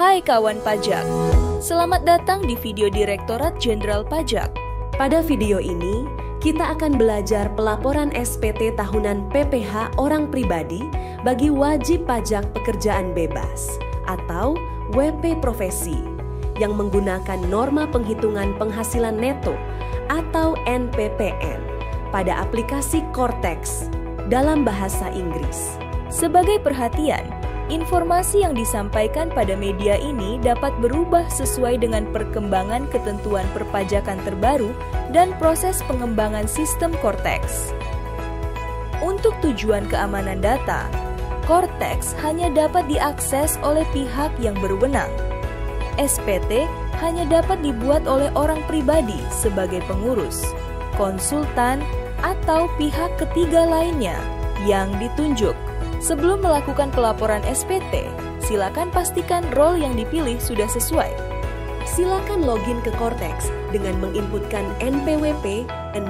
Hai kawan pajak, selamat datang di video Direktorat Jenderal Pajak. Pada video ini, kita akan belajar pelaporan SPT tahunan PPh orang pribadi bagi wajib pajak pekerjaan bebas atau WP profesi yang menggunakan norma penghitungan penghasilan neto atau NPPN pada aplikasi Cortex dalam bahasa Inggris. Sebagai perhatian, informasi yang disampaikan pada media ini dapat berubah sesuai dengan perkembangan ketentuan perpajakan terbaru dan proses pengembangan sistem Cortex. Untuk tujuan keamanan data, Cortex hanya dapat diakses oleh pihak yang berwenang. SPT hanya dapat dibuat oleh orang pribadi sebagai pengurus, konsultan, atau pihak ketiga lainnya yang ditunjuk. Sebelum melakukan pelaporan SPT, silakan pastikan role yang dipilih sudah sesuai. Silakan login ke Cortex dengan menginputkan NPWP 16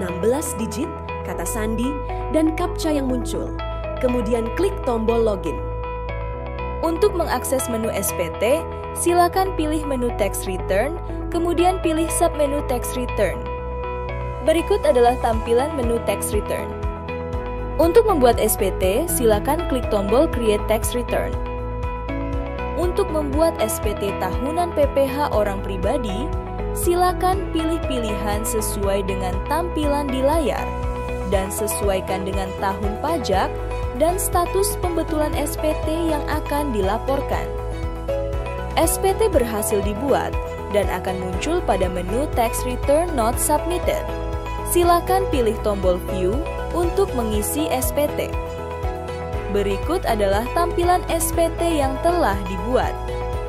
digit, kata sandi, dan CAPTCHA yang muncul. Kemudian klik tombol login. Untuk mengakses menu SPT, silakan pilih menu Tax Return, kemudian pilih submenu Tax Return. Berikut adalah tampilan menu Tax Return. Untuk membuat SPT, silakan klik tombol Create Tax Return. Untuk membuat SPT tahunan PPh orang pribadi, silakan pilih pilihan sesuai dengan tampilan di layar dan sesuaikan dengan tahun pajak dan status pembetulan SPT yang akan dilaporkan. SPT berhasil dibuat dan akan muncul pada menu Tax Return Not Submitted. Silakan pilih tombol View untuk mengisi SPT. Berikut adalah tampilan SPT yang telah dibuat.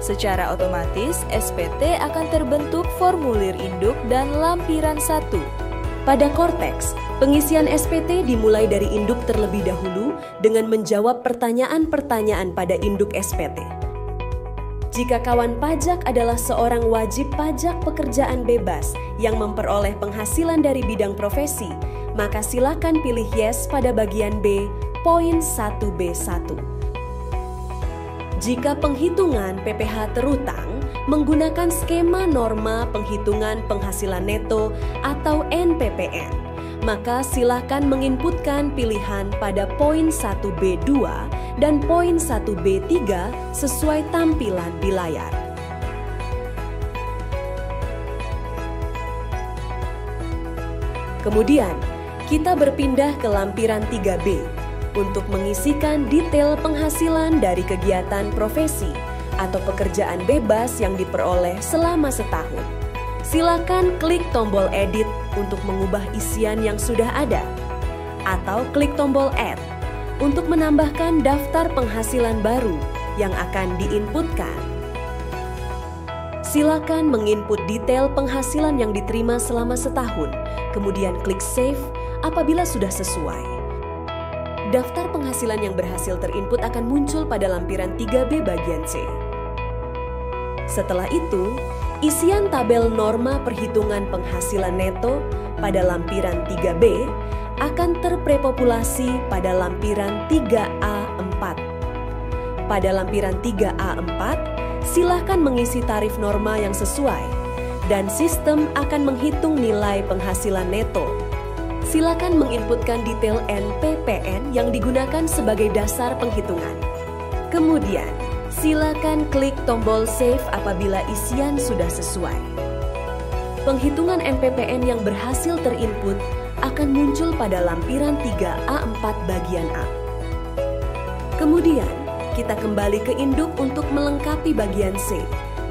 Secara otomatis, SPT akan terbentuk formulir induk dan lampiran 1. Pada Cortex, pengisian SPT dimulai dari induk terlebih dahulu dengan menjawab pertanyaan-pertanyaan pada induk SPT. Jika kawan pajak adalah seorang wajib pajak pekerjaan bebas yang memperoleh penghasilan dari bidang profesi, maka silakan pilih yes pada bagian B, poin 1B1. Jika penghitungan PPh terutang menggunakan skema norma penghitungan penghasilan neto atau NPPN, maka silakan menginputkan pilihan pada poin 1B2 dan poin 1B3 sesuai tampilan di layar. Kemudian, kita berpindah ke lampiran 3B untuk mengisikan detail penghasilan dari kegiatan profesi atau pekerjaan bebas yang diperoleh selama setahun. Silakan klik tombol Edit untuk mengubah isian yang sudah ada, atau klik tombol Add untuk menambahkan daftar penghasilan baru yang akan diinputkan. Silakan menginput detail penghasilan yang diterima selama setahun, kemudian klik Save apabila sudah sesuai. Daftar penghasilan yang berhasil terinput akan muncul pada lampiran 3B bagian C. Setelah itu, isian tabel norma perhitungan penghasilan neto pada lampiran 3B akan terprepopulasi pada lampiran 3A4. Pada lampiran 3A4, silakan mengisi tarif norma yang sesuai dan sistem akan menghitung nilai penghasilan neto. Silakan menginputkan detail NPPN yang digunakan sebagai dasar penghitungan. Kemudian, silakan klik tombol Save apabila isian sudah sesuai. Penghitungan NPPN yang berhasil terinput akan muncul pada lampiran 3A4 bagian A. Kemudian, kita kembali ke induk untuk melengkapi bagian C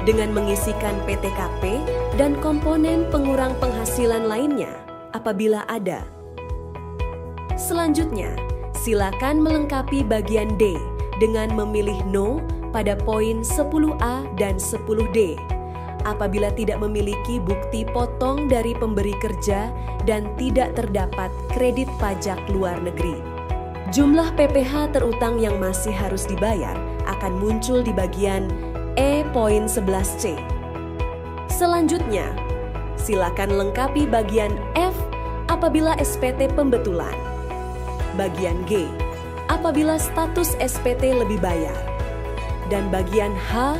dengan mengisikan PTKP dan komponen pengurang penghasilan lainnya apabila ada. Selanjutnya, silakan melengkapi bagian D dengan memilih No pada poin 10A dan 10D apabila tidak memiliki bukti potong dari pemberi kerja dan tidak terdapat kredit pajak luar negeri. Jumlah PPh terutang yang masih harus dibayar akan muncul di bagian E poin 11C. Selanjutnya, silakan lengkapi bagian F apabila SPT pembetulan, bagian G apabila status SPT lebih bayar, dan bagian H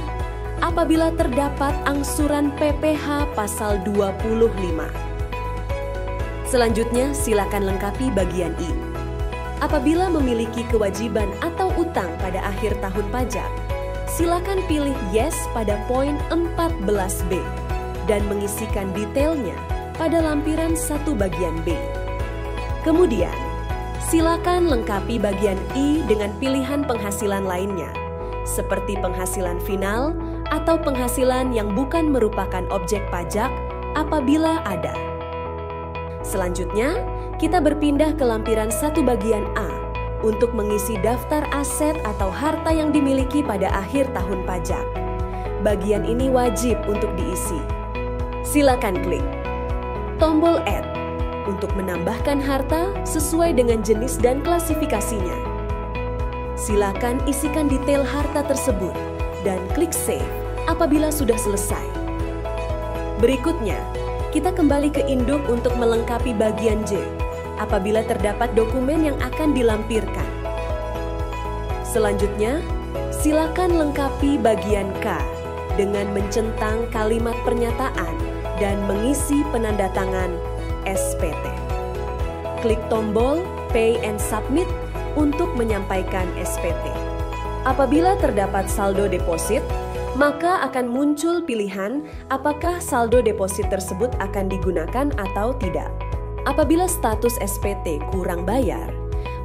apabila terdapat angsuran PPh pasal 25. Selanjutnya, silakan lengkapi bagian I. Apabila memiliki kewajiban atau utang pada akhir tahun pajak, silakan pilih yes pada poin 14B dan mengisikan detailnya pada lampiran 1 bagian B. Kemudian, silakan lengkapi bagian I dengan pilihan penghasilan lainnya, seperti penghasilan final atau penghasilan yang bukan merupakan objek pajak apabila ada. Selanjutnya, kita berpindah ke lampiran 1 bagian A untuk mengisi daftar aset atau harta yang dimiliki pada akhir tahun pajak. Bagian ini wajib untuk diisi. Silakan klik tombol Add untuk menambahkan harta sesuai dengan jenis dan klasifikasinya. Silakan isikan detail harta tersebut dan klik Save apabila sudah selesai. Berikutnya, kita kembali ke induk untuk melengkapi bagian J apabila terdapat dokumen yang akan dilampirkan. Selanjutnya, silakan lengkapi bagian K dengan mencentang kalimat pernyataan dan mengisi penanda tangan SPT. Klik tombol Pay and Submit untuk menyampaikan SPT. Apabila terdapat saldo deposit, maka akan muncul pilihan apakah saldo deposit tersebut akan digunakan atau tidak. Apabila status SPT kurang bayar,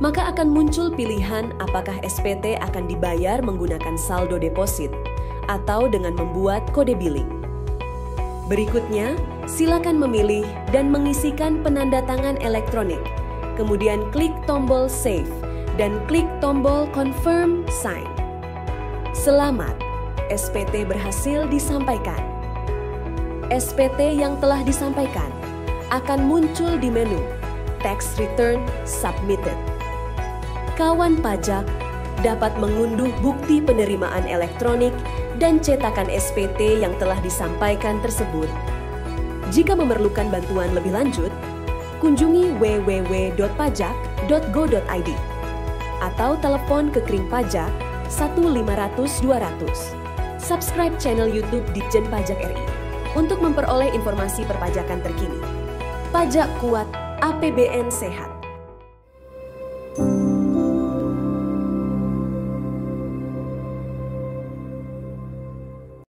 maka akan muncul pilihan apakah SPT akan dibayar menggunakan saldo deposit atau dengan membuat kode billing. Berikutnya, silakan memilih dan mengisikan penanda tangan elektronik. Kemudian klik tombol Save dan klik tombol Confirm Sign. Selamat, SPT berhasil disampaikan. SPT yang telah disampaikan akan muncul di menu Tax Return Submitted. Kawan pajak dapat mengunduh bukti penerimaan elektronik dan cetakan SPT yang telah disampaikan tersebut. Jika memerlukan bantuan lebih lanjut, kunjungi www.pajak.go.id atau telepon ke Kring Pajak 1-500-200. Subscribe channel YouTube Ditjen Pajak RI untuk memperoleh informasi perpajakan terkini. Pajak kuat, APBN sehat.